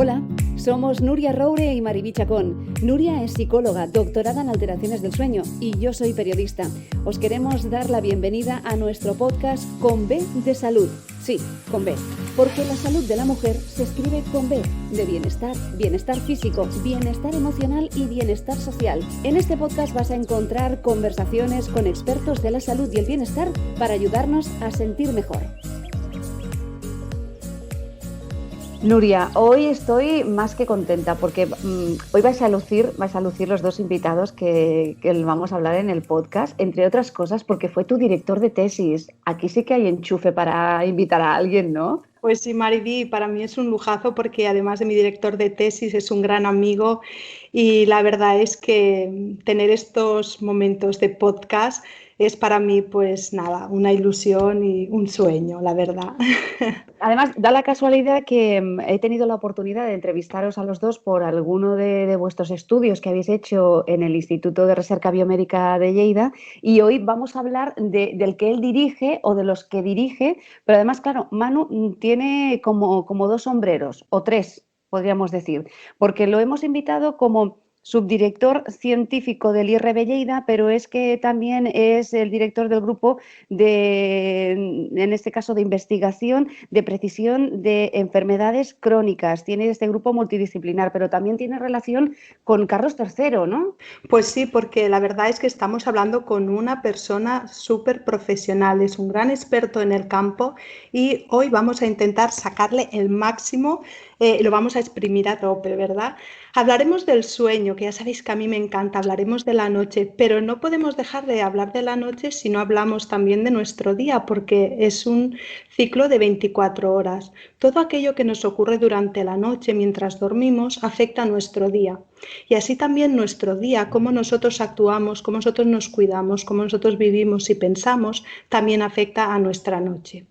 Hola, somos Nuria Roure y Mariby Chacón. Nuria es psicóloga, doctorada en alteraciones del sueño, y yo soy periodista. Os queremos dar la bienvenida a nuestro podcast Con B de Salud. Sí, con B, porque la salud de la mujer se escribe con B, de bienestar, bienestar físico, bienestar emocional y bienestar social. En este podcast vas a encontrar conversaciones con expertos de la salud y el bienestar para ayudarnos a sentir mejor. Nuria, hoy estoy más que contenta porque hoy vais a lucir los dos invitados que vamos a hablar en el podcast, entre otras cosas porque fue tu director de tesis. Aquí sí que hay enchufe para invitar a alguien, ¿no? Pues sí, Mariby, para mí es un lujazo porque además de mi director de tesis es un gran amigo y la verdad es que tener estos momentos de podcast es para mí pues nada, una ilusión y un sueño, la verdad. Además, da la casualidad que he tenido la oportunidad de entrevistaros a los dos por alguno de vuestros estudios que habéis hecho en el Instituto de Recerca Biomédica de Lleida, y hoy vamos a hablar del que él dirige o de los que dirige, pero además, claro, Manu tiene como dos sombreros, o tres, podríamos decir, porque lo hemos invitado como subdirector científico del IRB Lleida, pero es que también es el director del grupo en este caso, de investigación de precisión de enfermedades crónicas. Tiene este grupo multidisciplinar, pero también tiene relación con Carlos III, ¿no? Pues sí, porque la verdad es que estamos hablando con una persona súper profesional, es un gran experto en el campo y hoy vamos a intentar sacarle el máximo, lo vamos a exprimir a tope, ¿verdad? Hablaremos del sueño, que ya sabéis que a mí me encanta, hablaremos de la noche, pero no podemos dejar de hablar de la noche si no hablamos también de nuestro día, porque es un ciclo de 24 horas. Todo aquello que nos ocurre durante la noche mientras dormimos afecta a nuestro día. Y así también nuestro día, cómo nosotros actuamos, cómo nosotros nos cuidamos, cómo nosotros vivimos y pensamos, también afecta a nuestra noche.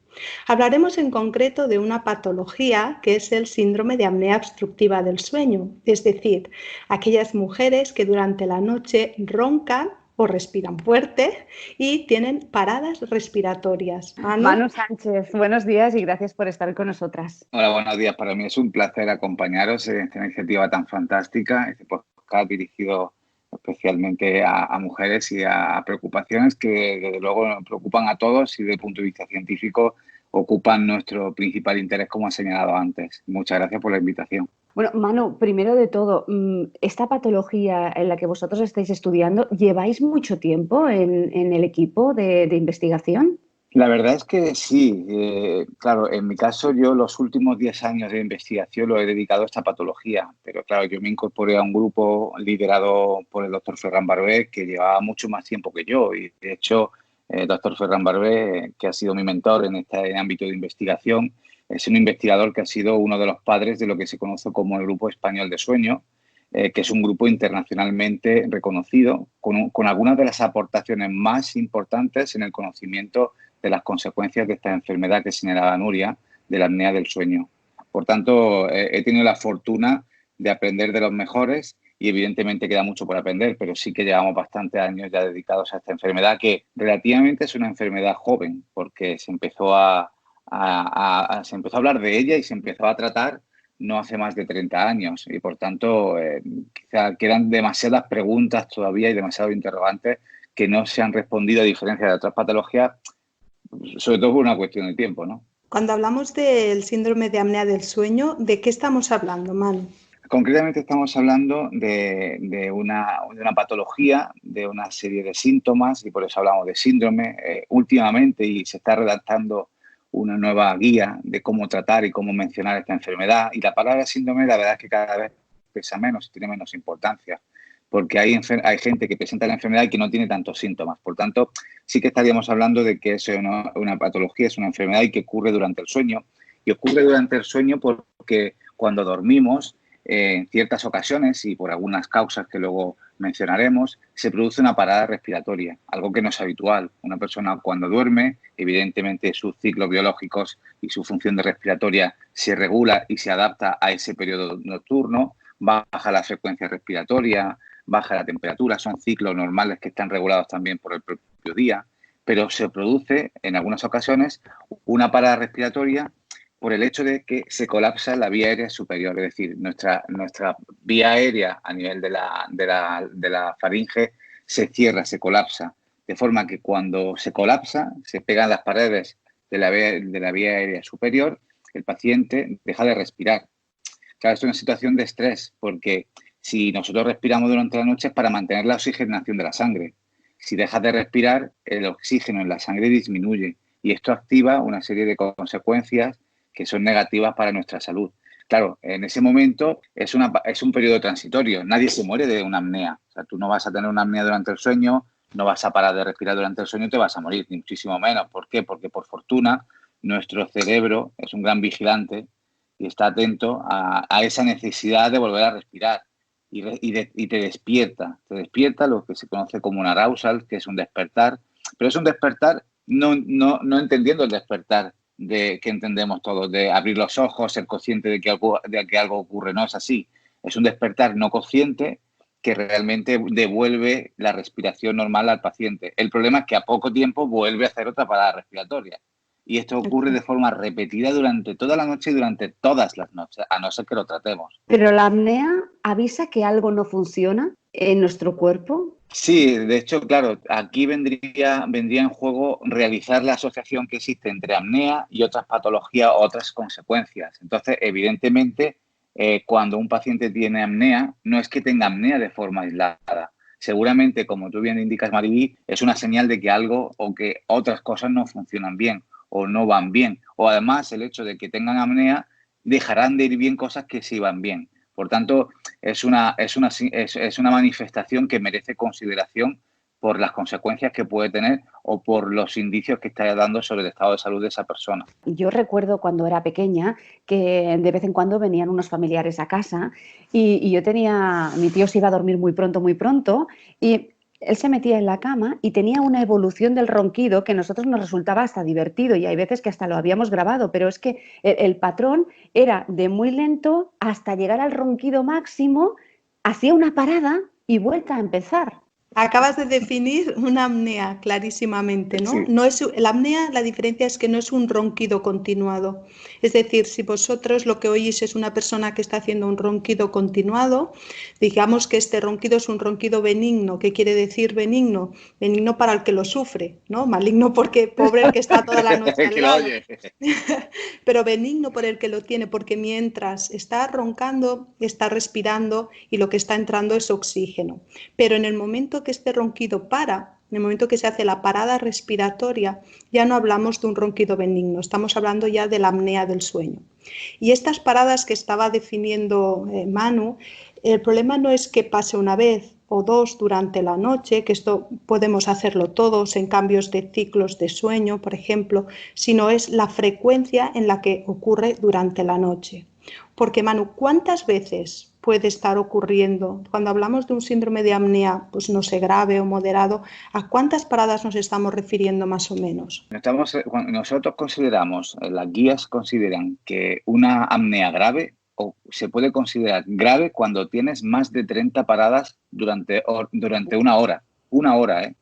Hablaremos en concreto de una patología que es el síndrome de apnea obstructiva del sueño, es decir, aquellas mujeres que durante la noche roncan o respiran fuerte y tienen paradas respiratorias. Manu Sánchez, buenos días y gracias por estar con nosotras. Hola, buenos días. Para mí es un placer acompañaros en esta iniciativa tan fantástica, este podcast dirigido especialmente a mujeres y a preocupaciones que desde luego nos preocupan a todos y desde el punto de vista científico ocupan nuestro principal interés, como he señalado antes. Muchas gracias por la invitación. Bueno, Manu, primero de todo, esta patología en la que vosotros estáis estudiando, ¿lleváis mucho tiempo en el equipo de investigación? La verdad es que sí. Claro, en mi caso yo los últimos 10 años de investigación lo he dedicado a esta patología, pero claro, yo me incorporé a un grupo liderado por el doctor Ferran Barbé, que llevaba mucho más tiempo que yo, y de hecho el doctor Ferran Barbé, que ha sido mi mentor en este ámbito de investigación, es un investigador que ha sido uno de los padres de lo que se conoce como el Grupo Español de Sueño, que es un grupo internacionalmente reconocido, con algunas de las aportaciones más importantes en el conocimiento de las consecuencias de esta enfermedad que señalaba Nuria, de la apnea del sueño. Por tanto, he tenido la fortuna de aprender de los mejores y evidentemente queda mucho por aprender, pero sí que llevamos bastantes años ya dedicados a esta enfermedad, que relativamente es una enfermedad joven, porque se empezó a hablar de ella y se empezó a tratar no hace más de 30 años y, por tanto, quizá quedan demasiadas preguntas todavía y demasiados interrogantes que no se han respondido, a diferencia de otras patologías, sobre todo por una cuestión de tiempo, ¿no? Cuando hablamos del síndrome de apnea del sueño, ¿de qué estamos hablando, Manu? Concretamente estamos hablando de una patología, de una serie de síntomas, y por eso hablamos de síndrome últimamente, y se está redactando una nueva guía de cómo tratar y cómo mencionar esta enfermedad. Y la palabra síndrome, la verdad es que cada vez pesa menos y tiene menos importancia, porque hay gente que presenta la enfermedad y que no tiene tantos síntomas. Por tanto, sí que estaríamos hablando de que es una patología, es una enfermedad y que ocurre durante el sueño. Y ocurre durante el sueño porque cuando dormimos, en ciertas ocasiones y por algunas causas que luego mencionaremos, se produce una parada respiratoria, algo que no es habitual. Una persona cuando duerme, evidentemente sus ciclos biológicos y su función respiratoria se regula y se adapta a ese periodo nocturno, baja la frecuencia respiratoria, baja la temperatura, son ciclos normales que están regulados también por el propio día, pero se produce en algunas ocasiones una parada respiratoria por el hecho de que se colapsa la vía aérea superior, es decir, nuestra vía aérea a nivel de la faringe se cierra, se colapsa, de forma que cuando se colapsa, se pegan las paredes de la vía aérea superior, el paciente deja de respirar. Claro, esto es una situación de estrés, porque si nosotros respiramos durante la noche es para mantener la oxigenación de la sangre. Si dejas de respirar, el oxígeno en la sangre disminuye y esto activa una serie de consecuencias que son negativas para nuestra salud. Claro, en ese momento es un periodo transitorio. Nadie se muere de una apnea. O sea, tú no vas a tener una apnea durante el sueño, no vas a parar de respirar durante el sueño y te vas a morir, ni muchísimo menos. ¿Por qué? Porque, por fortuna, nuestro cerebro es un gran vigilante y está atento a esa necesidad de volver a respirar y te despierta. Te despierta lo que se conoce como un arousal, que es un despertar. Pero es un despertar no entendiendo el despertar que entendemos todos, de abrir los ojos, ser consciente de que algo ocurre. No es así. Es un despertar no consciente que realmente devuelve la respiración normal al paciente. El problema es que a poco tiempo vuelve a hacer otra parada respiratoria. Y esto ocurre de forma repetida durante toda la noche y durante todas las noches, a no ser que lo tratemos. ¿Pero la apnea avisa que algo no funciona en nuestro cuerpo? Sí, de hecho, claro, aquí vendría en juego realizar la asociación que existe entre apnea y otras patologías o otras consecuencias. Entonces, evidentemente, cuando un paciente tiene apnea, no es que tenga apnea de forma aislada. Seguramente, como tú bien indicas, Mariví, es una señal de que algo o que otras cosas no funcionan bien o no van bien. O además, el hecho de que tengan apnea dejarán de ir bien cosas que sí van bien. Por tanto, es una manifestación que merece consideración por las consecuencias que puede tener o por los indicios que está dando sobre el estado de salud de esa persona. Yo recuerdo cuando era pequeña que de vez en cuando venían unos familiares a casa y mi tío se iba a dormir muy pronto y él se metía en la cama y tenía una evolución del ronquido que a nosotros nos resultaba hasta divertido y hay veces que hasta lo habíamos grabado, pero es que el patrón era de muy lento hasta llegar al ronquido máximo, hacía una parada y vuelta a empezar. Acabas de definir una apnea clarísimamente, ¿no? Sí. La apnea, la diferencia es que no es un ronquido continuado. Es decir, si vosotros lo que oís es una persona que está haciendo un ronquido continuado, digamos que este ronquido es un ronquido benigno. ¿Qué quiere decir benigno? Benigno para el que lo sufre, ¿no? Maligno porque pobre el que está toda la noche al lado. Pero benigno por el que lo tiene, porque mientras está roncando, está respirando y lo que está entrando es oxígeno. Pero en el momento que este ronquido para, en el momento que se hace la parada respiratoria, ya no hablamos de un ronquido benigno, estamos hablando ya de la apnea del sueño. Y estas paradas que estaba definiendo Manu, el problema no es que pase una vez o dos durante la noche, que esto podemos hacerlo todos en cambios de ciclos de sueño, por ejemplo, sino es la frecuencia en la que ocurre durante la noche. Porque, Manu, ¿cuántas veces puede estar ocurriendo? Cuando hablamos de un síndrome de apnea, pues no sé, grave o moderado, ¿a cuántas paradas nos estamos refiriendo más o menos? Nosotros consideramos, las guías consideran que una apnea grave o se puede considerar grave cuando tienes más de 30 paradas durante una hora. Una hora, ¿eh?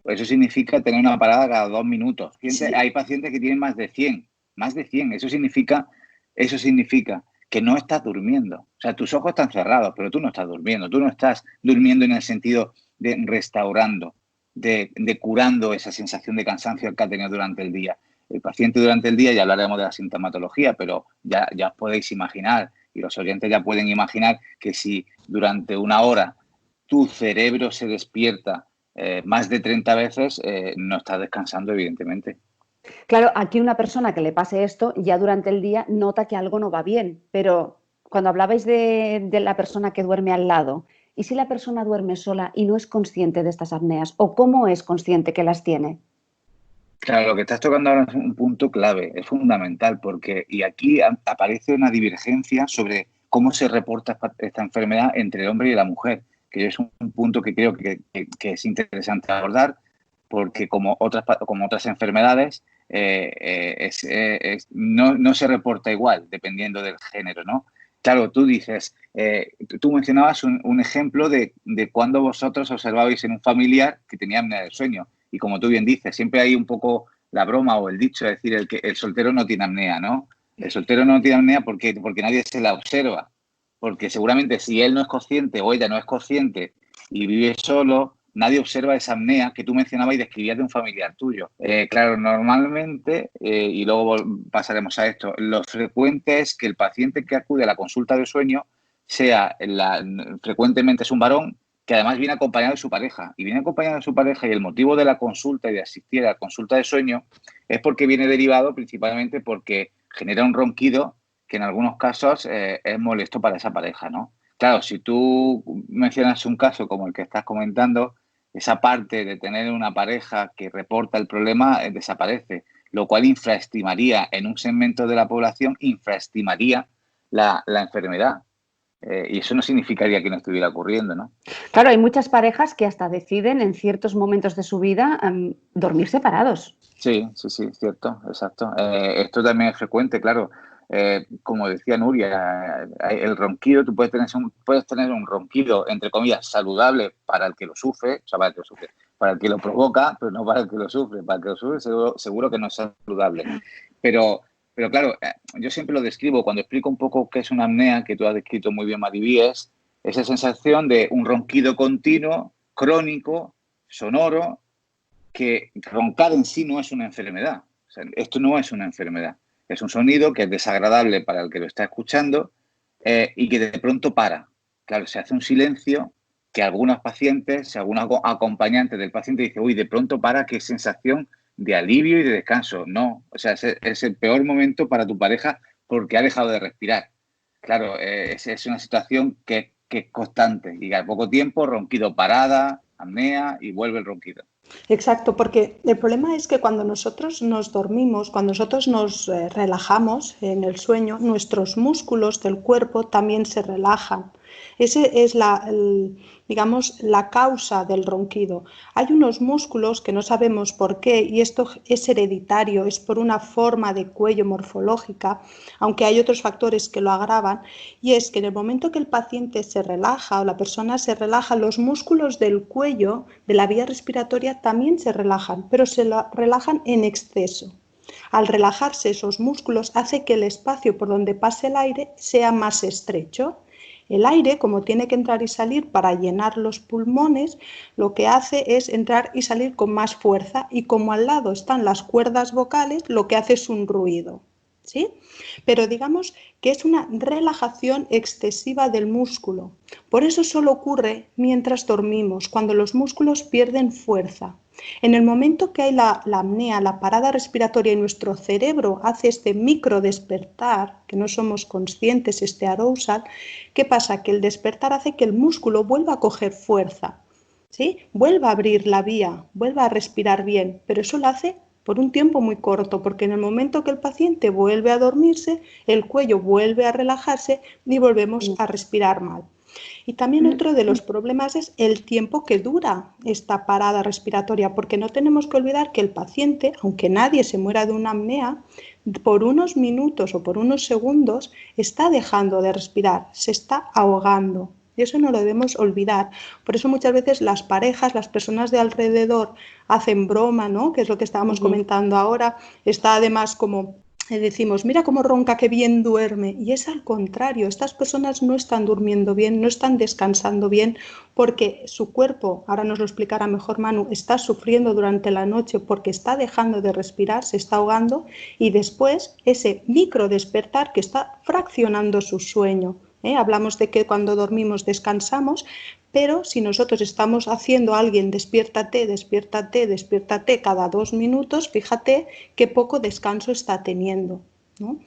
Eso significa tener una parada cada 2 minutos. Sí. Hay pacientes que tienen más de 100. Más de 100. Eso significa que no estás durmiendo. O sea, tus ojos están cerrados, pero tú no estás durmiendo. Tú no estás durmiendo en el sentido de restaurando, de curando esa sensación de cansancio que ha tenido durante el día. El paciente durante el día, ya hablaremos de la sintomatología, pero ya os podéis imaginar, y los oyentes ya pueden imaginar que si durante una hora tu cerebro se despierta más de 30 veces, no estás descansando, evidentemente. Claro, aquí una persona que le pase esto ya durante el día nota que algo no va bien, pero cuando hablabais de la persona que duerme al lado, ¿y si la persona duerme sola y no es consciente de estas apneas? ¿O cómo es consciente que las tiene? Claro, lo que estás tocando ahora es un punto clave, es fundamental, y aquí aparece una divergencia sobre cómo se reporta esta enfermedad entre el hombre y la mujer, que es un punto que creo que es interesante abordar, porque como otras enfermedades, no se reporta igual, dependiendo del género, ¿no? Claro, tú dices, tú mencionabas un ejemplo de cuando vosotros observabais en un familiar que tenía apnea del sueño. Y como tú bien dices, siempre hay un poco la broma o el dicho de decir el soltero no tiene apnea, ¿no? El soltero no tiene apnea porque nadie se la observa. Porque seguramente si él no es consciente o ella no es consciente y vive solo, nadie observa esa apnea que tú mencionabas y describías de un familiar tuyo. Claro, normalmente, y luego pasaremos a esto, lo frecuente es que el paciente que acude a la consulta de sueño frecuentemente es un varón que además viene acompañado de su pareja. Y viene acompañado de su pareja y el motivo de la consulta y de asistir a la consulta de sueño es porque viene derivado principalmente porque genera un ronquido que en algunos casos es molesto para esa pareja, ¿no? Claro, si tú mencionas un caso como el que estás comentando, esa parte de tener una pareja que reporta el problema desaparece, lo cual infraestimaría en un segmento de la población, infraestimaría la enfermedad. Y eso no significaría que no estuviera ocurriendo, ¿no? Claro, hay muchas parejas que hasta deciden en ciertos momentos de su vida dormir separados. Sí, cierto, exacto. Esto también es frecuente, claro. Como decía Nuria, el ronquido, tú puedes tener un ronquido, entre comillas, saludable para el que lo sufre, o sea, para el que lo provoca, pero no para el que lo sufre. Para el que lo sufre seguro que no es saludable. Pero claro, yo siempre lo describo, cuando explico un poco qué es una apnea, que tú has descrito muy bien, Mariví, es esa sensación de un ronquido continuo, crónico, sonoro, que roncar en sí no es una enfermedad. O sea, esto no es una enfermedad. Es un sonido que es desagradable para el que lo está escuchando y que de pronto para. Claro, se hace un silencio que algunos pacientes, algunos acompañantes del paciente dicen, uy, de pronto para, qué sensación de alivio y de descanso. No, o sea, es el peor momento para tu pareja porque ha dejado de respirar. Claro, es una situación que es constante y al poco tiempo ronquido parada, apnea y vuelve el ronquido. Exacto, porque el problema es que cuando nosotros nos dormimos, cuando nosotros nos relajamos en el sueño, nuestros músculos del cuerpo también se relajan. Esa es digamos, la causa del ronquido. Hay unos músculos que no sabemos por qué, y esto es hereditario, es por una forma de cuello morfológica, aunque hay otros factores que lo agravan, y es que en el momento que el paciente se relaja o la persona se relaja, los músculos del cuello, de la vía respiratoria, también se relajan, pero se relajan en exceso. Al relajarse esos músculos hace que el espacio por donde pase el aire sea más estrecho. El aire, como tiene que entrar y salir para llenar los pulmones, lo que hace es entrar y salir con más fuerza, y como al lado están las cuerdas vocales, lo que hace es un ruido. ¿Sí? Pero digamos que es una relajación excesiva del músculo. Por eso solo ocurre mientras dormimos, cuando los músculos pierden fuerza. En el momento que hay la apnea, la parada respiratoria, y nuestro cerebro hace este micro despertar, que no somos conscientes, este arousal, ¿qué pasa? Que el despertar hace que el músculo vuelva a coger fuerza, ¿sí? Vuelva a abrir la vía, vuelva a respirar bien, pero eso lo hace por un tiempo muy corto, porque en el momento que el paciente vuelve a dormirse, el cuello vuelve a relajarse y volvemos a respirar mal. Y también otro de los problemas es el tiempo que dura esta parada respiratoria, porque no tenemos que olvidar que el paciente, aunque nadie se muera de una apnea, por unos minutos o por unos segundos está dejando de respirar, se está ahogando. Y eso no lo debemos olvidar. Por eso muchas veces las parejas, las personas de alrededor hacen broma, ¿no? Que es lo que estábamos comentando ahora. Está además como decimos, mira cómo ronca, qué bien duerme. Y es al contrario, estas personas no están durmiendo bien, no están descansando bien, porque su cuerpo, ahora nos lo explicará mejor Manu, está sufriendo durante la noche porque está dejando de respirar, se está ahogando, y después ese micro despertar que está fraccionando su sueño. Hablamos de que cuando dormimos descansamos, pero si nosotros estamos haciendo a alguien despiértate, despiértate, despiértate cada 2 minutos, fíjate qué poco descanso está teniendo, ¿no?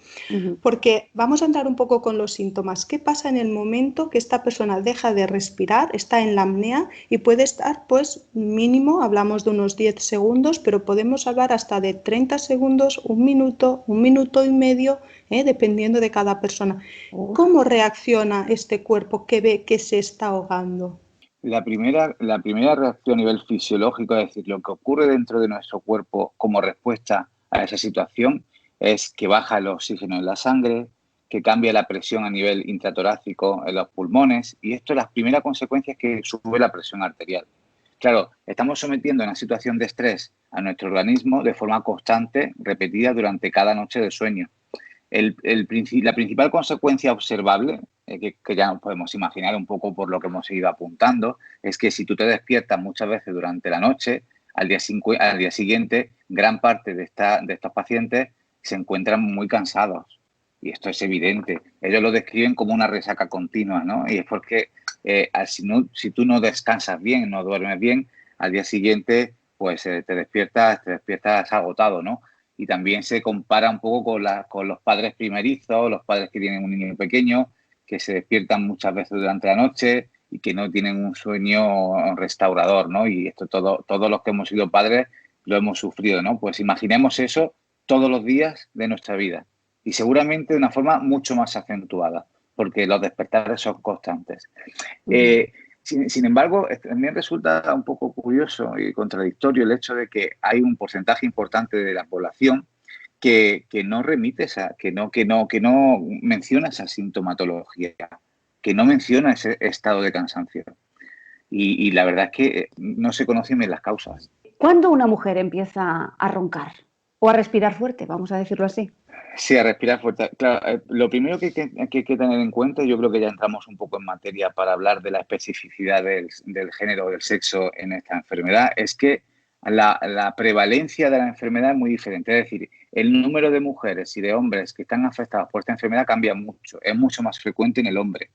Porque vamos a entrar un poco con los síntomas. ¿Qué pasa en el momento que esta persona deja de respirar, está en la apnea y puede estar, pues mínimo, hablamos de unos 10 segundos, pero podemos hablar hasta de 30 segundos, un minuto y medio, dependiendo de cada persona? ¿Cómo reacciona este cuerpo que ve que se está ahogando? La primera reacción a nivel fisiológico, es decir, lo que ocurre dentro de nuestro cuerpo como respuesta a esa situación, es que baja el oxígeno en la sangre, que cambia la presión a nivel intratorácico en los pulmones, y esto es la primera consecuencia, es que sube la presión arterial. Claro, estamos sometiendo a una situación de estrés a nuestro organismo de forma constante, repetida durante cada noche de sueño. La principal consecuencia observable, que ya nos podemos imaginar un poco por lo que hemos ido apuntando, es que si tú te despiertas muchas veces durante la noche, al día siguiente, gran parte de estos pacientes se encuentran muy cansados. Y esto es evidente. Ellos lo describen como una resaca continua, ¿no? Y es porque si tú no descansas bien, no duermes bien, al día siguiente pues te despiertas agotado, ¿no? Y también se compara un poco con los padres primerizos, los padres que tienen un niño pequeño, que se despiertan muchas veces durante la noche y que no tienen un sueño restaurador, ¿no? Y esto todos los que hemos sido padres lo hemos sufrido, ¿no? Pues imaginemos eso todos los días de nuestra vida y seguramente de una forma mucho más acentuada, porque los despertares son constantes. Sin embargo, también resulta un poco curioso y contradictorio el hecho de que hay un porcentaje importante de la población que no remite que no menciona esa sintomatología, que no menciona ese estado de cansancio. Y la verdad es que no se conocen bien las causas. ¿Cuándo una mujer empieza a roncar o a respirar fuerte, vamos a decirlo así? Sí, a respirar fuerte. Claro, lo primero que hay que tener en cuenta, yo creo que ya entramos un poco en materia para hablar de la especificidad del género o del sexo en esta enfermedad, es que la prevalencia de la enfermedad es muy diferente. Es decir, el número de mujeres y de hombres que están afectados por esta enfermedad cambia mucho. Es mucho más frecuente en el hombre.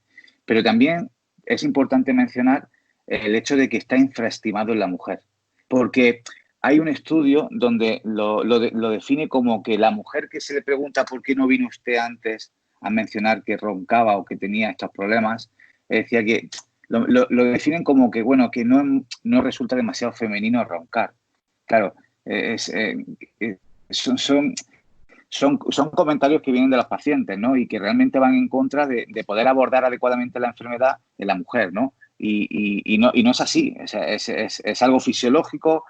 Pero también es importante mencionar el hecho de que está infraestimado en la mujer. Porque hay un estudio donde lo define como que la mujer que se le pregunta por qué no vino usted antes a mencionar que roncaba o que tenía estos problemas, decía que lo definen como que, bueno, que no resulta demasiado femenino roncar. Claro, son comentarios que vienen de los pacientes, ¿no? Y que realmente van en contra de poder abordar adecuadamente la enfermedad de la mujer, ¿no? Y no es así, es algo fisiológico,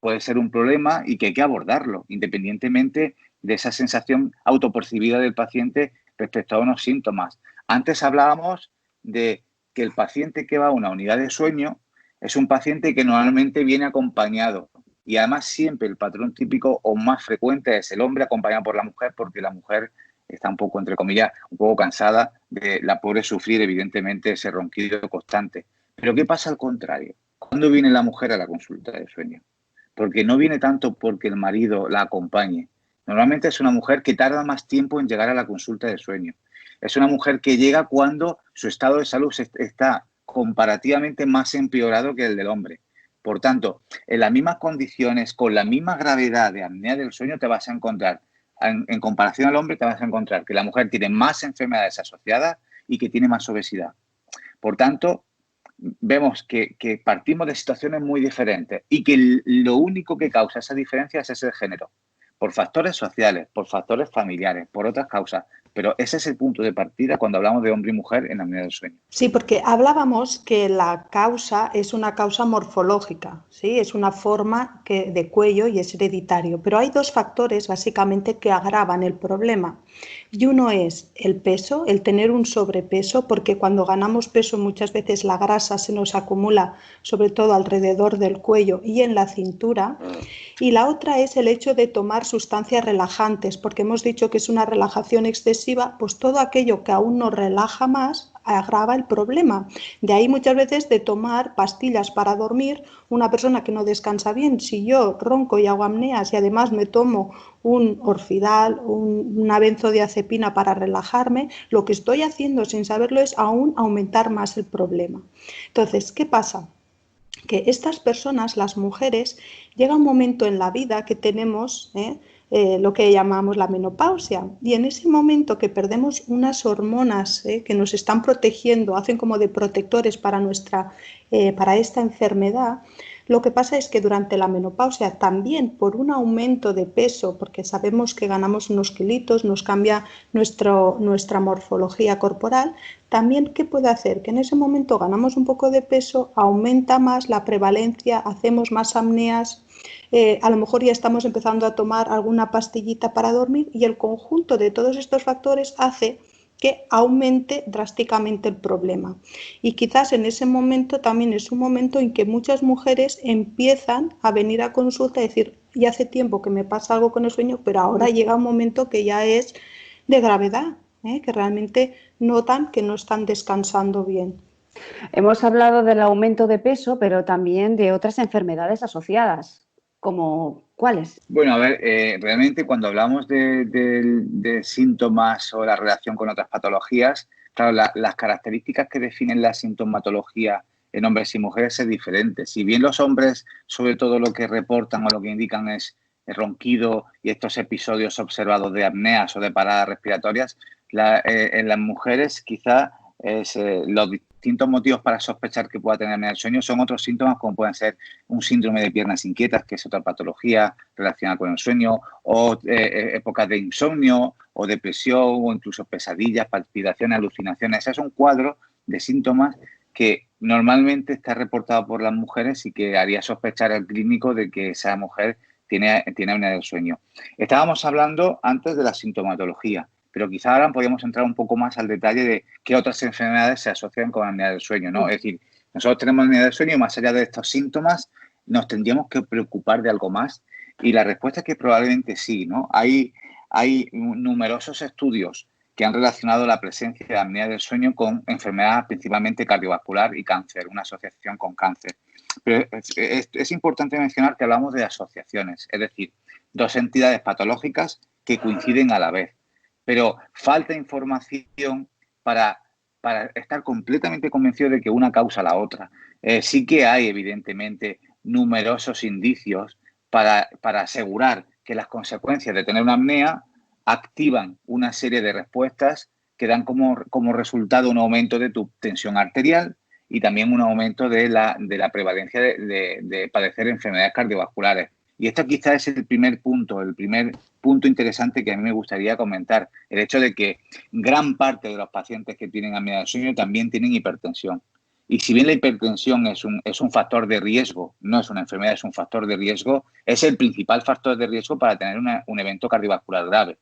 puede ser un problema y que hay que abordarlo, independientemente de esa sensación autopercibida del paciente respecto a unos síntomas. Antes hablábamos de que el paciente que va a una unidad de sueño es un paciente que normalmente viene acompañado y además siempre el patrón típico o más frecuente es el hombre acompañado por la mujer, porque la mujer está un poco, entre comillas, un poco cansada de la pobre sufrir evidentemente ese ronquido constante. Pero ¿qué pasa al contrario? ¿Cuándo viene la mujer a la consulta de sueño? Porque no viene tanto porque el marido la acompañe. Normalmente es una mujer que tarda más tiempo en llegar a la consulta de sueño. Es una mujer que llega cuando su estado de salud está comparativamente más empeorado que el del hombre. Por tanto, en las mismas condiciones, con la misma gravedad de apnea del sueño, te vas a encontrar, en comparación al hombre, te vas a encontrar que la mujer tiene más enfermedades asociadas y que tiene más obesidad. Por tanto, vemos que partimos de situaciones muy diferentes y que lo único que causa esa diferencia es ese género, por factores sociales, por factores familiares, por otras causas. Pero ese es el punto de partida cuando hablamos de hombre y mujer en la apnea del sueño. Sí, porque hablábamos que la causa es una causa morfológica, ¿sí? Es una forma de cuello y es hereditario. Pero hay dos factores básicamente que agravan el problema. Y uno es el peso, el tener un sobrepeso, porque cuando ganamos peso muchas veces la grasa se nos acumula sobre todo alrededor del cuello y en la cintura. Y la otra es el hecho de tomar sustancias relajantes, porque hemos dicho que es una relajación excesiva, pues todo aquello que aún nos relaja más agrava el problema. De ahí muchas veces de tomar pastillas para dormir, una persona que no descansa bien, si yo ronco y hago apneas y además me tomo un Orfidal, una benzodiazepina para relajarme, lo que estoy haciendo sin saberlo es aún aumentar más el problema. Entonces, ¿qué pasa? Que estas personas, las mujeres, llega un momento en la vida que tenemos lo que llamamos la menopausia, y en ese momento que perdemos unas hormonas que nos están protegiendo, hacen como de protectores para esta enfermedad. Lo que pasa es que durante la menopausia, también por un aumento de peso, porque sabemos que ganamos unos kilitos, nos cambia nuestra morfología corporal, también ¿qué puede hacer? Que en ese momento ganamos un poco de peso, aumenta más la prevalencia, hacemos más apneas, a lo mejor ya estamos empezando a tomar alguna pastillita para dormir, y el conjunto de todos estos factores hace que aumente drásticamente el problema. Y quizás en ese momento también es un momento en que muchas mujeres empiezan a venir a consulta y decir, ya hace tiempo que me pasa algo con el sueño, pero ahora llega un momento que ya es de gravedad, que realmente notan que no están descansando bien. Hemos hablado del aumento de peso, pero también de otras enfermedades asociadas, como ¿cuáles? Bueno, a ver, realmente cuando hablamos de síntomas o la relación con otras patologías, claro, las características que definen la sintomatología en hombres y mujeres es diferente. Si bien los hombres, sobre todo lo que reportan o lo que indican es el ronquido y estos episodios observados de apneas o de paradas respiratorias, en las mujeres quizá los distintos motivos para sospechar que pueda tener apnea del sueño son otros síntomas como pueden ser un síndrome de piernas inquietas, que es otra patología relacionada con el sueño, o épocas de insomnio o depresión o incluso pesadillas, palpitaciones, alucinaciones. Ese es un cuadro de síntomas que normalmente está reportado por las mujeres y que haría sospechar al clínico de que esa mujer tiene apnea del sueño. Estábamos hablando antes de la sintomatología, pero quizá ahora podríamos entrar un poco más al detalle de qué otras enfermedades se asocian con apnea del sueño, ¿no? Es decir, nosotros tenemos apnea del sueño y más allá de estos síntomas, nos tendríamos que preocupar de algo más. Y la respuesta es que probablemente sí, ¿no? Hay numerosos estudios que han relacionado la presencia de apnea del sueño con enfermedad principalmente cardiovascular y cáncer, una asociación con cáncer. Pero es importante mencionar que hablamos de asociaciones, es decir, dos entidades patológicas que coinciden a la vez. Pero falta información para estar completamente convencido de que una causa la otra. Sí que hay, evidentemente, numerosos indicios para asegurar que las consecuencias de tener una apnea activan una serie de respuestas que dan como resultado un aumento de tu tensión arterial y también un aumento de la prevalencia de padecer enfermedades cardiovasculares. Y esto quizás es el primer punto interesante que a mí me gustaría comentar, el hecho de que gran parte de los pacientes que tienen apnea del sueño también tienen hipertensión. Y si bien la hipertensión es un factor de riesgo, no es una enfermedad, es un factor de riesgo, es el principal factor de riesgo para tener un evento cardiovascular grave.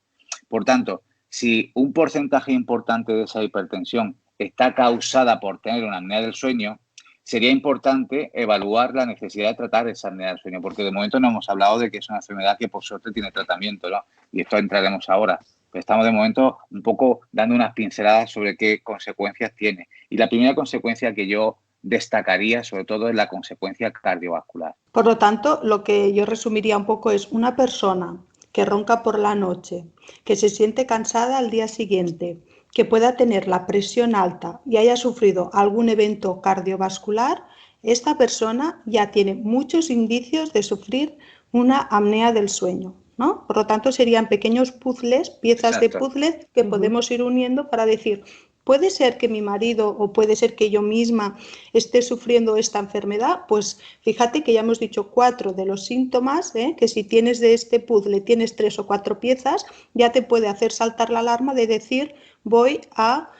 Por tanto, si un porcentaje importante de esa hipertensión está causada por tener una apnea del sueño, sería importante evaluar la necesidad de tratar esa apnea del sueño, porque de momento no hemos hablado de que es una enfermedad que por suerte tiene tratamiento, ¿no? Y esto entraremos ahora. Pero estamos de momento un poco dando unas pinceladas sobre qué consecuencias tiene. Y la primera consecuencia que yo destacaría sobre todo es la consecuencia cardiovascular. Por lo tanto, lo que yo resumiría un poco es una persona que ronca por la noche, que se siente cansada al día siguiente, que pueda tener la presión alta y haya sufrido algún evento cardiovascular, esta persona ya tiene muchos indicios de sufrir una apnea del sueño, ¿no? Por lo tanto, serían pequeños puzzles, piezas Exacto. de puzzles que podemos ir uniendo para decir, puede ser que mi marido o puede ser que yo misma esté sufriendo esta enfermedad, pues fíjate que ya hemos dicho 4 de los síntomas, que si tienes de este puzzle, tienes 3 o 4 piezas, ya te puede hacer saltar la alarma de decir voy a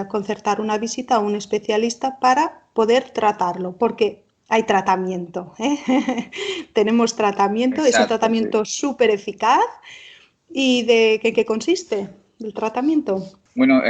concertar una visita a un especialista para poder tratarlo, porque hay tratamiento, tenemos tratamiento, es un Exacto, tratamiento súper eficaz. ¿Y de qué consiste el tratamiento? Bueno,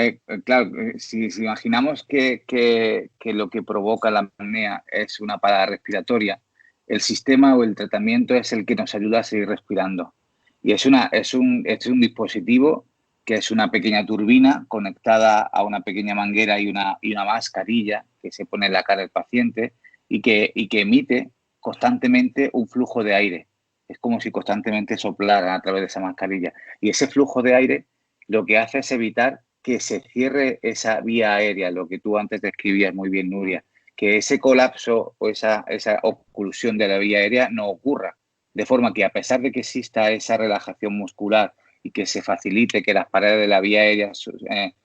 claro, si imaginamos que lo que provoca la apnea es una parada respiratoria, el sistema o el tratamiento es el que nos ayuda a seguir respirando. Y es un dispositivo que es una pequeña turbina conectada a una pequeña manguera y una mascarilla que se pone en la cara del paciente y que emite constantemente un flujo de aire. Es como si constantemente soplaran a través de esa mascarilla. Y ese flujo de aire lo que hace es evitar que se cierre esa vía aérea, lo que tú antes describías muy bien, Nuria, que ese colapso o esa oclusión de la vía aérea no ocurra. De forma que a pesar de que exista esa relajación muscular y que se facilite que las paredes de la vía aérea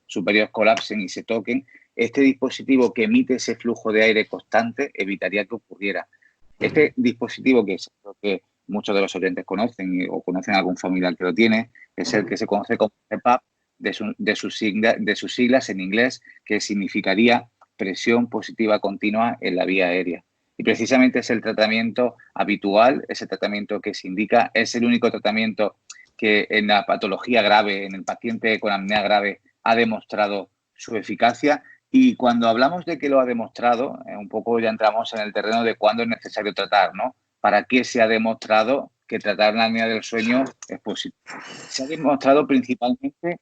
superior colapsen y se toquen, este dispositivo que emite ese flujo de aire constante evitaría que ocurriera. Este dispositivo, que es lo que muchos de los oyentes conocen o conocen a algún familiar que lo tiene, es el que se conoce como CPAP, de sus siglas en inglés, que significaría presión positiva continua en la vía aérea. Y precisamente es el tratamiento habitual, ese tratamiento que se indica, es el único tratamiento que en la patología grave, en el paciente con apnea grave, ha demostrado su eficacia. Y cuando hablamos de que lo ha demostrado, un poco ya entramos en el terreno de cuándo es necesario tratar, ¿no? ¿Para qué se ha demostrado que tratar la apnea del sueño es positivo? Se ha demostrado principalmente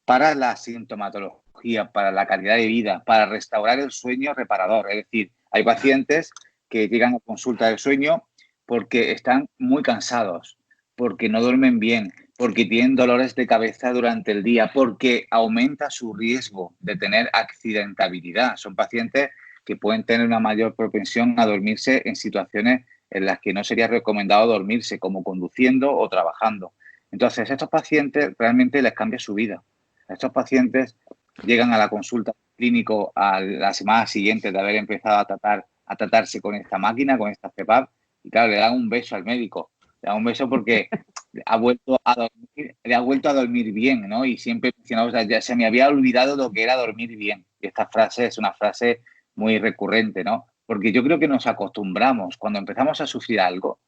para la sintomatología, para la calidad de vida, para restaurar el sueño reparador. Es decir, hay pacientes que llegan a consulta de sueño porque están muy cansados, porque no duermen bien, porque tienen dolores de cabeza durante el día, porque aumenta su riesgo de tener accidentabilidad. Son pacientes que pueden tener una mayor propensión a dormirse en situaciones en las que no sería recomendado dormirse, como conduciendo o trabajando. Entonces, a estos pacientes realmente les cambia su vida. A estos pacientes llegan a la consulta clínico a la semana siguiente de haber empezado a tratarse con esta máquina, con esta CPAP, y claro, le dan un beso al médico. Le dan un beso porque le ha vuelto a dormir bien, ¿no? Y siempre mencionaba, o sea, ya se me había olvidado lo que era dormir bien. Y esta frase es una frase muy recurrente, ¿no? Porque yo creo que nos acostumbramos, cuando empezamos a sufrir algo,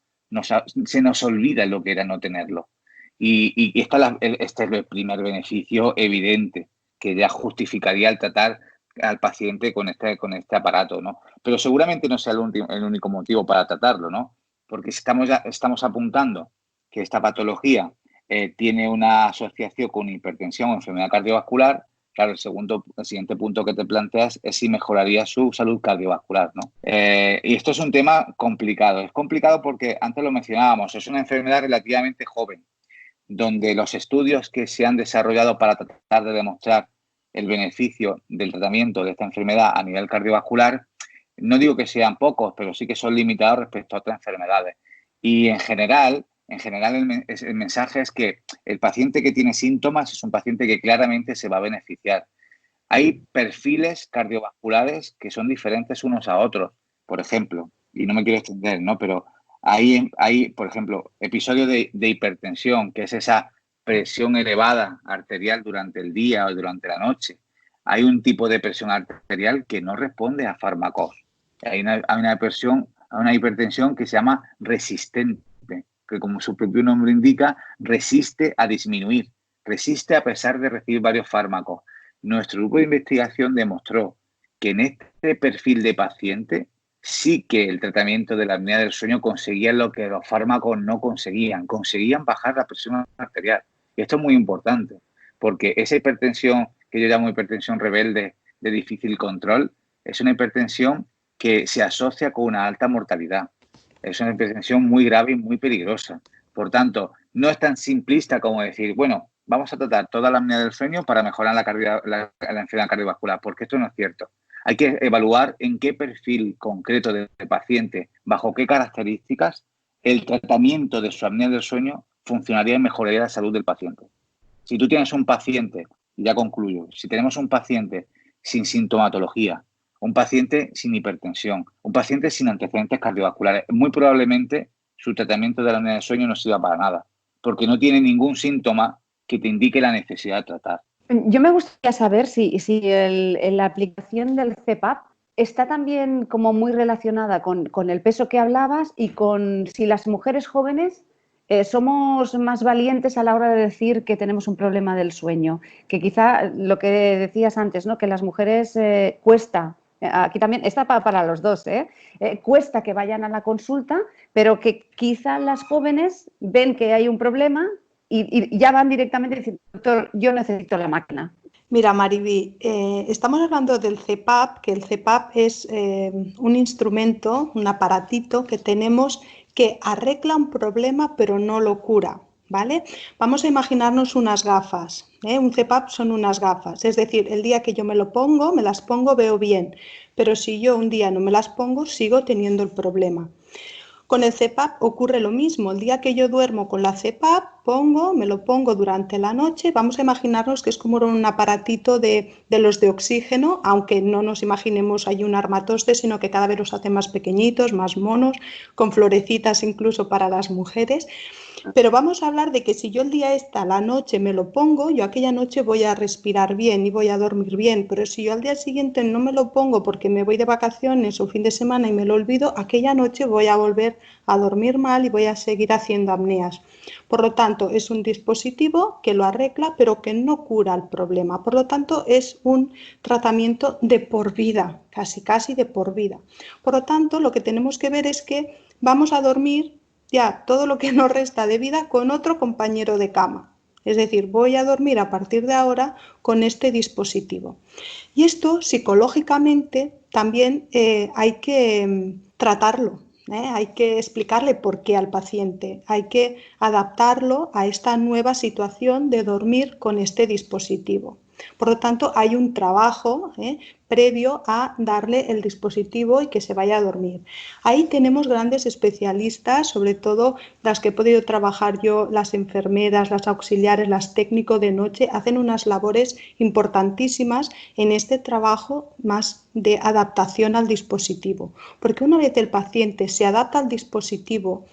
se nos olvida lo que era no tenerlo. Y este es el primer beneficio evidente que ya justificaría el tratar al paciente con este aparato, ¿no? Pero seguramente no sea el único motivo para tratarlo, ¿no? Porque estamos apuntando que esta patología tiene una asociación con hipertensión o enfermedad cardiovascular. Claro, el siguiente punto que te planteas es si mejoraría su salud cardiovascular, ¿no? Y esto es un tema complicado. Es complicado porque antes lo mencionábamos, es una enfermedad relativamente joven, donde los estudios que se han desarrollado para tratar de demostrar el beneficio del tratamiento de esta enfermedad a nivel cardiovascular, no digo que sean pocos, pero sí que son limitados respecto a otras enfermedades. Y en general el mensaje es que el paciente que tiene síntomas es un paciente que claramente se va a beneficiar. Hay perfiles cardiovasculares que son diferentes unos a otros, por ejemplo, y no me quiero extender, ¿no? Pero hay, por ejemplo, episodios de hipertensión, que es esa presión elevada arterial durante el día o durante la noche. Hay un tipo de presión arterial que no responde a fármacos. Hay una hipertensión que se llama resistente, que como su propio nombre indica, resiste a disminuir, resiste a pesar de recibir varios fármacos. Nuestro grupo de investigación demostró que en este perfil de paciente sí que el tratamiento de la apnea del sueño conseguía lo que los fármacos no conseguían bajar la presión arterial. Y esto es muy importante, porque esa hipertensión que yo llamo hipertensión rebelde de difícil control es una hipertensión que se asocia con una alta mortalidad. Es una hipertensión muy grave y muy peligrosa. Por tanto, no es tan simplista como decir, bueno, vamos a tratar toda la apnea del sueño para mejorar la enfermedad cardiovascular, porque esto no es cierto. Hay que evaluar en qué perfil concreto de paciente, bajo qué características, el tratamiento de su apnea del sueño funcionaría y mejoraría la salud del paciente. Si tú tienes un paciente, y ya concluyo, si tenemos un paciente sin sintomatología, un paciente sin hipertensión, un paciente sin antecedentes cardiovasculares, muy probablemente su tratamiento de la apnea del sueño no sirva para nada, porque no tiene ningún síntoma que te indique la necesidad de tratar. Yo me gustaría saber si la aplicación del CPAP está también como muy relacionada con el peso que hablabas y con si las mujeres jóvenes somos más valientes a la hora de decir que tenemos un problema del sueño, que quizá lo que decías antes, ¿no? Que las mujeres cuesta, aquí también está para los dos, cuesta que vayan a la consulta, pero que quizá las jóvenes ven que hay un problema y ya van directamente diciendo, doctor, yo necesito la máquina. Mira, Mariby, estamos hablando del CPAP, que el CPAP es un instrumento, un aparatito que tenemos que arregla un problema pero no lo cura, ¿vale? Vamos a imaginarnos unas gafas, un CPAP son unas gafas, es decir, el día que yo me las pongo, veo bien, pero si yo un día no me las pongo, sigo teniendo el problema. Con el CPAP ocurre lo mismo. El día que yo duermo con la CPAP, me lo pongo durante la noche. Vamos a imaginarnos que es como un aparatito de los de oxígeno, aunque no nos imaginemos hay un armatoste, sino que cada vez los hace más pequeñitos, más monos, con florecitas incluso para las mujeres. Pero vamos a hablar de que si yo el día la noche me lo pongo, yo aquella noche voy a respirar bien y voy a dormir bien, pero si yo al día siguiente no me lo pongo porque me voy de vacaciones o fin de semana y me lo olvido, aquella noche voy a volver a dormir mal y voy a seguir haciendo apneas. Por lo tanto, es un dispositivo que lo arregla, pero que no cura el problema. Por lo tanto, es un tratamiento de por vida, casi de por vida. Por lo tanto, lo que tenemos que ver es que vamos a dormir ya todo lo que nos resta de vida con otro compañero de cama. Es decir, voy a dormir a partir de ahora con este dispositivo. Y esto psicológicamente también hay que tratarlo. Hay que explicarle por qué al paciente, hay que adaptarlo a esta nueva situación de dormir con este dispositivo. Por lo tanto, hay un trabajo previo a darle el dispositivo y que se vaya a dormir. Ahí tenemos grandes especialistas, sobre todo las que he podido trabajar yo, las enfermeras, las auxiliares, las técnicos de noche, hacen unas labores importantísimas en este trabajo más de adaptación al dispositivo. Porque una vez el paciente se adapta al dispositivo,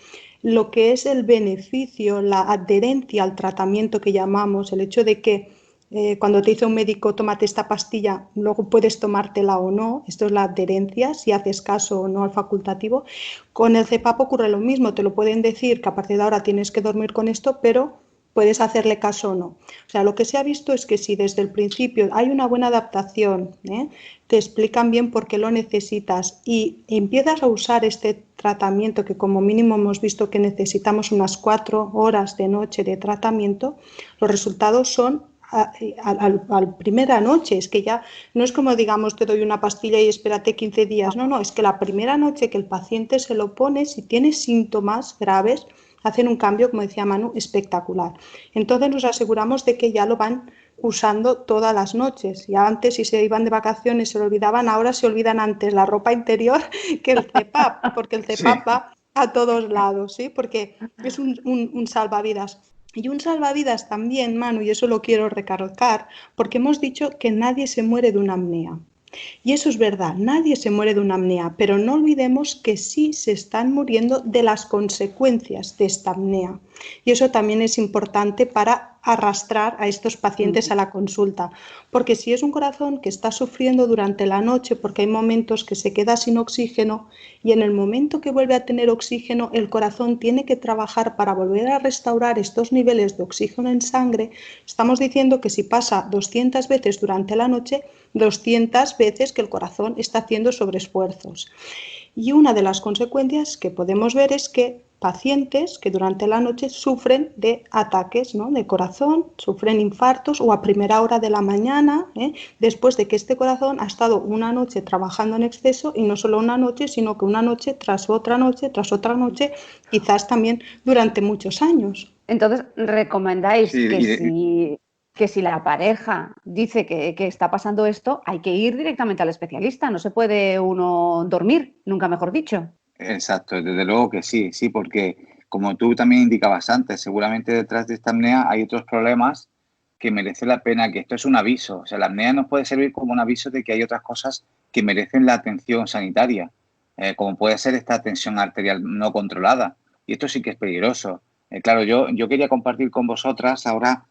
lo que es el beneficio, la adherencia al tratamiento que llamamos, el hecho de que cuando te dice un médico tómate esta pastilla, luego puedes tomártela o no, esto es la adherencia, si haces caso o no al facultativo. Con el CPAP ocurre lo mismo, te lo pueden decir que a partir de ahora tienes que dormir con esto, pero puedes hacerle caso o no. O sea, lo que se ha visto es que si desde el principio hay una buena adaptación, te explican bien por qué lo necesitas y empiezas a usar este tratamiento, que como mínimo hemos visto que necesitamos unas 4 horas de noche de tratamiento, los resultados son a primera noche. Es que ya no es como digamos te doy una pastilla y espérate 15 días, no, es que la primera noche que el paciente se lo pone, si tiene síntomas graves, hacen un cambio, como decía Manu, espectacular. Entonces nos aseguramos de que ya lo van usando todas las noches. Ya antes, si se iban de vacaciones, se lo olvidaban, ahora se olvidan antes la ropa interior que el CPAP, porque el CPAP va a todos lados, ¿sí? Porque es un salvavidas. Y un salvavidas también, Manu, y eso lo quiero recalcar, porque hemos dicho que nadie se muere de una apnea. Y eso es verdad, nadie se muere de una apnea, pero no olvidemos que sí se están muriendo de las consecuencias de esta apnea. Y eso también es importante para arrastrar a estos pacientes a la consulta, porque si es un corazón que está sufriendo durante la noche, porque hay momentos que se queda sin oxígeno y en el momento que vuelve a tener oxígeno, el corazón tiene que trabajar para volver a restaurar estos niveles de oxígeno en sangre, estamos diciendo que si pasa 200 veces durante la noche, 200 veces que el corazón está haciendo sobreesfuerzos. Y una de las consecuencias que podemos ver es que pacientes que durante la noche sufren de ataques, ¿no?, de corazón, sufren infartos o a primera hora de la mañana, después de que este corazón ha estado una noche trabajando en exceso, y no solo una noche, sino que una noche tras otra noche, quizás también durante muchos años. Entonces, recomendáis que si la pareja dice que está pasando esto, hay que ir directamente al especialista, no se puede uno dormir, nunca mejor dicho. Exacto, desde luego que sí, porque como tú también indicabas antes, seguramente detrás de esta apnea hay otros problemas que merece la pena, que esto es un aviso. O sea, la apnea nos puede servir como un aviso de que hay otras cosas que merecen la atención sanitaria, como puede ser esta tensión arterial no controlada. Y esto sí que es peligroso. Claro, yo quería compartir con vosotras ahora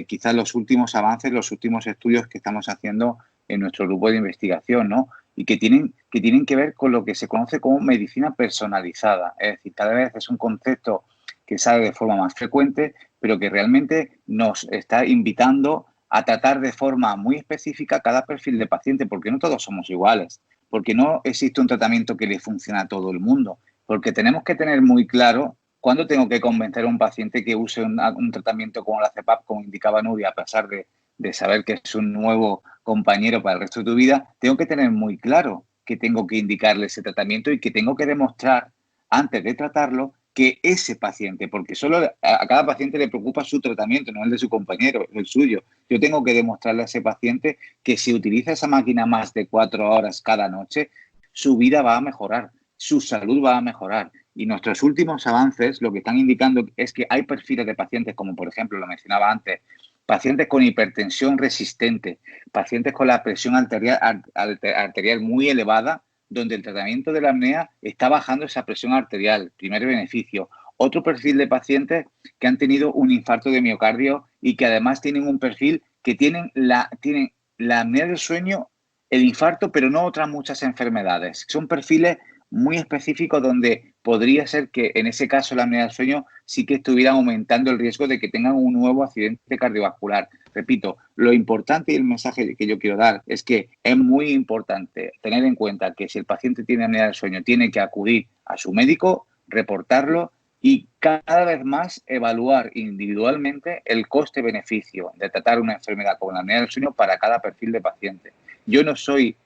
quizás los últimos avances, los últimos estudios que estamos haciendo en nuestro grupo de investigación, ¿no? Y que tienen que ver con lo que se conoce como medicina personalizada. Es decir, cada vez es un concepto que sale de forma más frecuente, pero que realmente nos está invitando a tratar de forma muy específica cada perfil de paciente, porque no todos somos iguales, porque no existe un tratamiento que le funcione a todo el mundo, porque tenemos que tener muy claro cuándo tengo que convencer a un paciente que use un tratamiento como la CPAP, como indicaba Nuria, a pesar de saber que es un nuevo compañero para el resto de tu vida. Tengo que tener muy claro que tengo que indicarle ese tratamiento y que tengo que demostrar antes de tratarlo que ese paciente, porque solo a cada paciente le preocupa su tratamiento, no el de su compañero, el suyo. Yo tengo que demostrarle a ese paciente que si utiliza esa máquina más de 4 horas cada noche, su vida va a mejorar, su salud va a mejorar. Y nuestros últimos avances lo que están indicando es que hay perfiles de pacientes, como por ejemplo, lo mencionaba antes, pacientes con hipertensión resistente, pacientes con la presión arterial muy elevada, donde el tratamiento de la apnea está bajando esa presión arterial, primer beneficio. Otro perfil de pacientes que han tenido un infarto de miocardio y que además tienen un perfil que tienen la apnea del sueño, el infarto, pero no otras muchas enfermedades. Son perfiles muy específicos donde podría ser que en ese caso la apnea del sueño sí que estuviera aumentando el riesgo de que tengan un nuevo accidente cardiovascular. Repito, lo importante y el mensaje que yo quiero dar es que es muy importante tener en cuenta que si el paciente tiene apnea del sueño, tiene que acudir a su médico, reportarlo y cada vez más evaluar individualmente el coste-beneficio de tratar una enfermedad como la apnea del sueño para cada perfil de paciente. Yo no soy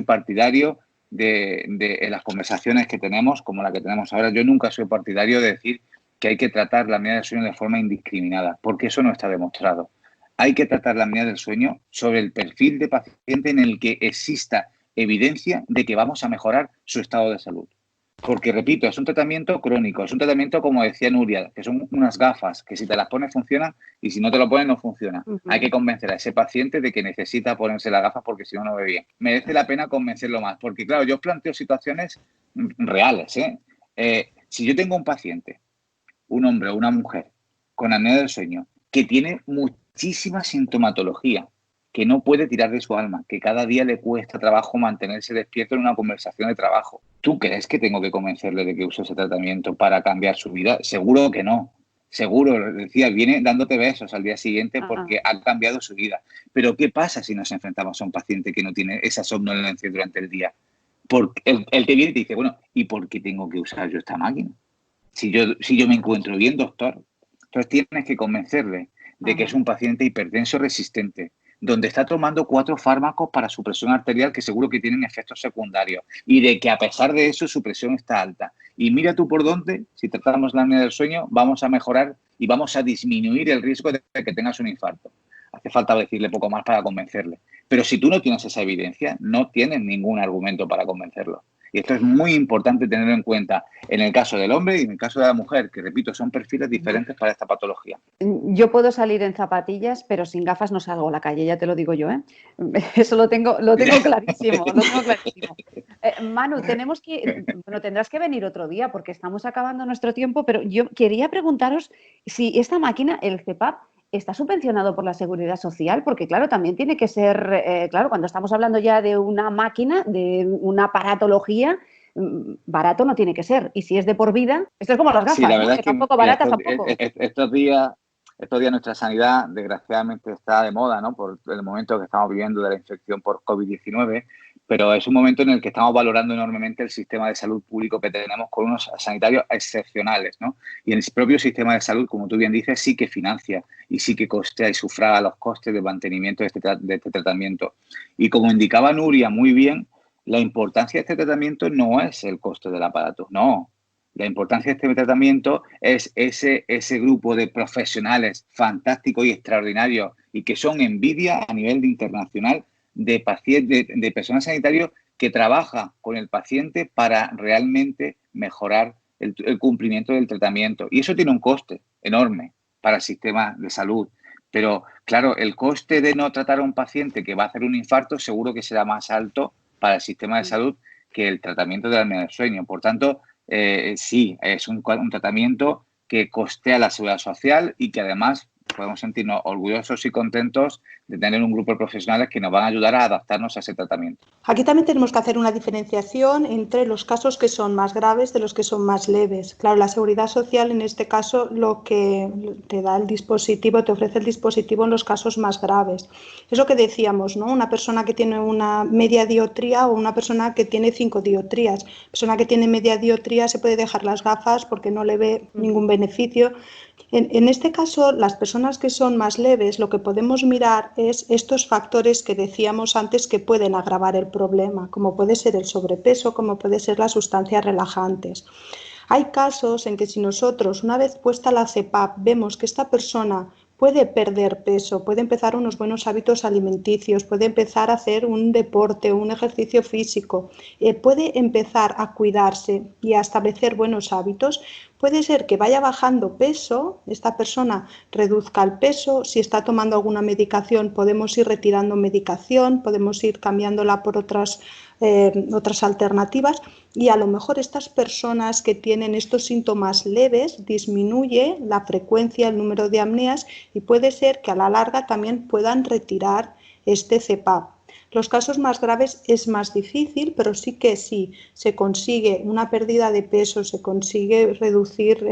partidario de las conversaciones que tenemos, como la que tenemos ahora. Yo nunca soy partidario de decir que hay que tratar la apnea del sueño de forma indiscriminada, porque eso no está demostrado. Hay que tratar la apnea del sueño sobre el perfil de paciente en el que exista evidencia de que vamos a mejorar su estado de salud. Porque, repito, es un tratamiento crónico, es un tratamiento, como decía Nuria, que son unas gafas que si te las pones funcionan y si no te lo pones no funciona. Hay que convencer a ese paciente de que necesita ponerse las gafas porque si no, no ve bien. Merece la pena convencerlo más, porque claro, yo os planteo situaciones reales. Si yo tengo un paciente, un hombre o una mujer con apnea del sueño, que tiene muchísima sintomatología, que no puede tirar de su alma, que cada día le cuesta trabajo mantenerse despierto en una conversación de trabajo. ¿Tú crees que tengo que convencerle de que use ese tratamiento para cambiar su vida? Seguro que no. Seguro, decía, viene dándote besos al día siguiente porque ha cambiado su vida. Pero ¿qué pasa si nos enfrentamos a un paciente que no tiene esa somnolencia durante el día? Porque el que viene y te dice, bueno, ¿y por qué tengo que usar yo esta máquina? Si yo me encuentro bien, doctor. Entonces tienes que convencerle de que es un paciente hipertenso resistente, donde está tomando 4 fármacos para su presión arterial que seguro que tienen efectos secundarios y de que a pesar de eso su presión está alta. Y mira tú por dónde, si tratamos la apnea del sueño, vamos a mejorar y vamos a disminuir el riesgo de que tengas un infarto. Hace falta decirle poco más para convencerle. Pero si tú no tienes esa evidencia, no tienes ningún argumento para convencerlo. Y esto es muy importante tenerlo en cuenta en el caso del hombre y en el caso de la mujer, que repito, son perfiles diferentes para esta patología. Yo puedo salir en zapatillas, pero sin gafas no salgo a la calle, ya te lo digo yo, ¿eh? Eso lo tengo clarísimo, Manu, tendrás que venir otro día porque estamos acabando nuestro tiempo, pero yo quería preguntaros si esta máquina, el CPAP, está subvencionado por la Seguridad Social, porque claro, también tiene que ser, claro, cuando estamos hablando ya de una máquina, de una aparatología, barato no tiene que ser. Y si es de por vida, esto es como las gafas, sí, la verdad ¿no? es que tampoco baratas tampoco. Estos días nuestra sanidad desgraciadamente está de moda, ¿no? Por el momento que estamos viviendo de la infección por COVID-19, pero es un momento en el que estamos valorando enormemente el sistema de salud público que tenemos con unos sanitarios excepcionales, ¿no? Y el propio sistema de salud, como tú bien dices, sí que financia y sí que costea y sufraga los costes de mantenimiento de este tratamiento. Y como indicaba Nuria muy bien, la importancia de este tratamiento no es el coste del aparato, no. La importancia de este tratamiento es ese grupo de profesionales fantásticos y extraordinarios y que son envidia a nivel internacional de pacientes, de personal sanitario que trabaja con el paciente para realmente mejorar el cumplimiento del tratamiento. Y eso tiene un coste enorme para el sistema de salud. Pero, claro, el coste de no tratar a un paciente que va a hacer un infarto seguro que será más alto para el sistema de salud que el tratamiento de la apnea del sueño. Por tanto, sí, es un tratamiento que costea la seguridad social y que además podemos sentirnos orgullosos y contentos de tener un grupo de profesionales que nos van a ayudar a adaptarnos a ese tratamiento. Aquí también tenemos que hacer una diferenciación entre los casos que son más graves de los que son más leves. Claro, la Seguridad Social en este caso lo que te da el dispositivo, te ofrece el dispositivo en los casos más graves. Es lo que decíamos, ¿no? Una persona que tiene una media dioptría o una persona que tiene 5 dioptrías. La persona que tiene media dioptría se puede dejar las gafas porque no le ve ningún beneficio. En este caso, las personas que son más leves, lo que podemos mirar es estos factores que decíamos antes que pueden agravar el problema, como puede ser el sobrepeso, como puede ser las sustancias relajantes. Hay casos en que si nosotros, una vez puesta la CPAP, vemos que esta persona puede perder peso, puede empezar unos buenos hábitos alimenticios, puede empezar a hacer un deporte, un ejercicio físico, puede empezar a cuidarse y a establecer buenos hábitos, puede ser que vaya bajando peso, esta persona reduzca el peso, si está tomando alguna medicación podemos ir retirando medicación, podemos ir cambiándola por otras alternativas y a lo mejor estas personas que tienen estos síntomas leves disminuye la frecuencia, el número de apneas y puede ser que a la larga también puedan retirar este CPAP. Los casos más graves es más difícil, pero sí que si se consigue una pérdida de peso, se consigue reducir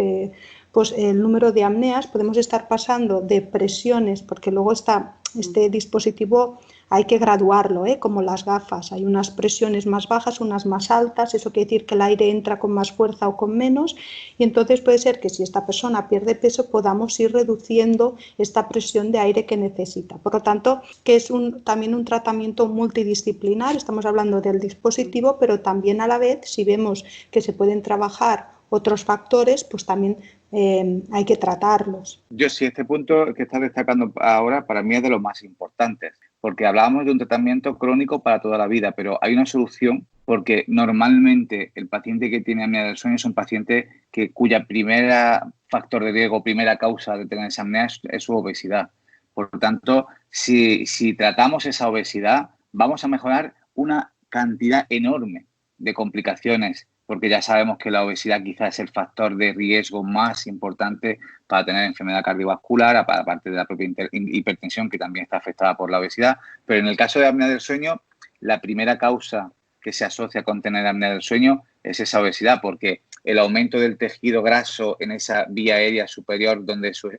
pues el número de apneas, podemos estar pasando de presiones, porque luego este dispositivo hay que graduarlo, como las gafas, hay unas presiones más bajas, unas más altas, eso quiere decir que el aire entra con más fuerza o con menos, y entonces puede ser que si esta persona pierde peso podamos ir reduciendo esta presión de aire que necesita. Por lo tanto, que es también un tratamiento multidisciplinar, estamos hablando del dispositivo, pero también a la vez, si vemos que se pueden trabajar otros factores, pues también hay que tratarlos. Yo sí, este punto que estás destacando ahora para mí es de los más importantes, porque hablábamos de un tratamiento crónico para toda la vida, pero hay una solución porque normalmente el paciente que tiene apnea del sueño es un paciente cuya primera factor de riesgo, primera causa de tener esa apnea es su obesidad. Por lo tanto, si tratamos esa obesidad, vamos a mejorar una cantidad enorme de complicaciones, porque ya sabemos que la obesidad quizás es el factor de riesgo más importante para tener enfermedad cardiovascular, aparte de la propia hipertensión, que también está afectada por la obesidad. Pero en el caso de apnea del sueño, la primera causa que se asocia con tener apnea del sueño es esa obesidad, porque el aumento del tejido graso en esa vía aérea superior, donde su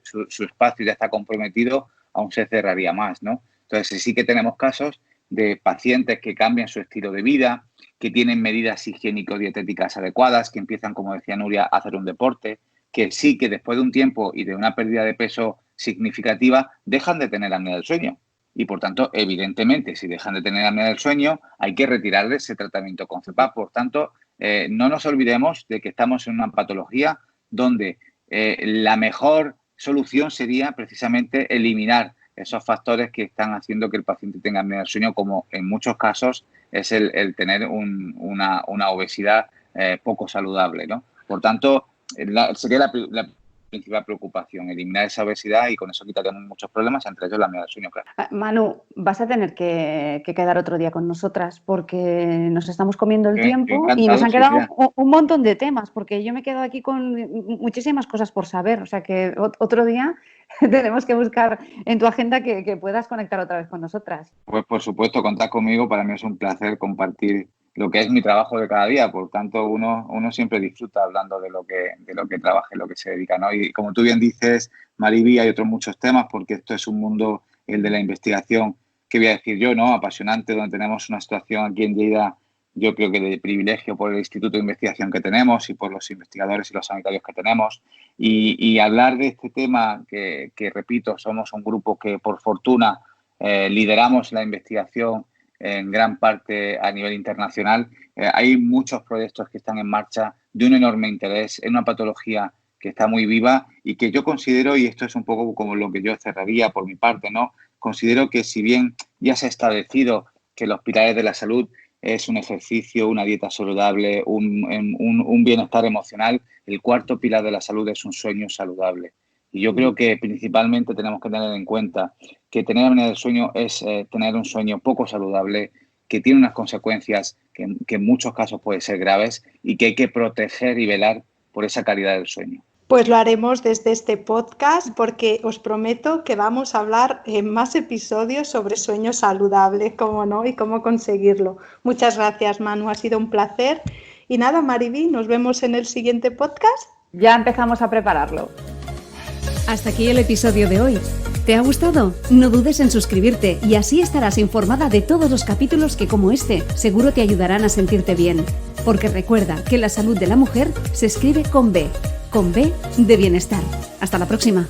espacio ya está comprometido, aún se cerraría más, ¿no? Entonces sí que tenemos casos de pacientes que cambian su estilo de vida, que tienen medidas higiénico-dietéticas adecuadas, que empiezan, como decía Nuria, a hacer un deporte, que sí que después de un tiempo y de una pérdida de peso significativa dejan de tener apnea del sueño. Y, por tanto, evidentemente, si dejan de tener apnea del sueño, hay que retirarle ese tratamiento con CPAP. Por tanto, no nos olvidemos de que estamos en una patología donde la mejor solución sería precisamente eliminar esos factores que están haciendo que el paciente tenga apnea del sueño, como en muchos casos es el tener una obesidad poco saludable, ¿no? Por tanto, sería la principal preocupación, eliminar esa obesidad, y con eso quitaríamos muchos problemas, entre ellos la apnea del sueño, claro. Manu, vas a tener que quedar otro día con nosotras porque nos estamos comiendo el tiempo y nos han quedado un montón de temas, porque yo me he quedado aquí con muchísimas cosas por saber, o sea que otro día tenemos que buscar en tu agenda que puedas conectar otra vez con nosotras. Pues por supuesto, contad conmigo, para mí es un placer compartir lo que es mi trabajo de cada día, por tanto uno siempre disfruta hablando de lo que trabaja y lo que se dedica, ¿no? Y como tú bien dices, Mariby, hay otros muchos temas, porque esto es un mundo, el de la investigación, que voy a decir yo, ¿no? Apasionante, donde tenemos una situación aquí en Lleida, yo creo que de privilegio por el Instituto de Investigación que tenemos y por los investigadores y los sanitarios que tenemos, y hablar de este tema que repito, somos un grupo que por fortuna lideramos la investigación en gran parte a nivel internacional. Hay muchos proyectos que están en marcha de un enorme interés en una patología que está muy viva y que yo considero, y esto es un poco como lo que yo cerraría por mi parte, ¿no? Considero que si bien ya se ha establecido que los pilares de la salud es un ejercicio, una dieta saludable, un bienestar emocional, el cuarto pilar de la salud es un sueño saludable. Y yo creo que principalmente tenemos que tener en cuenta que tener apnea del sueño es tener un sueño poco saludable, que tiene unas consecuencias que en muchos casos pueden ser graves y que hay que proteger y velar por esa calidad del sueño. Pues lo haremos desde este podcast, porque os prometo que vamos a hablar en más episodios sobre sueño saludable, cómo no, y cómo conseguirlo. Muchas gracias, Manu, ha sido un placer. Y nada, Mariby, nos vemos en el siguiente podcast. Ya empezamos a prepararlo. Hasta aquí el episodio de hoy. ¿Te ha gustado? No dudes en suscribirte y así estarás informada de todos los capítulos que, como este, seguro te ayudarán a sentirte bien. Porque recuerda que la salud de la mujer se escribe con B de bienestar. Hasta la próxima.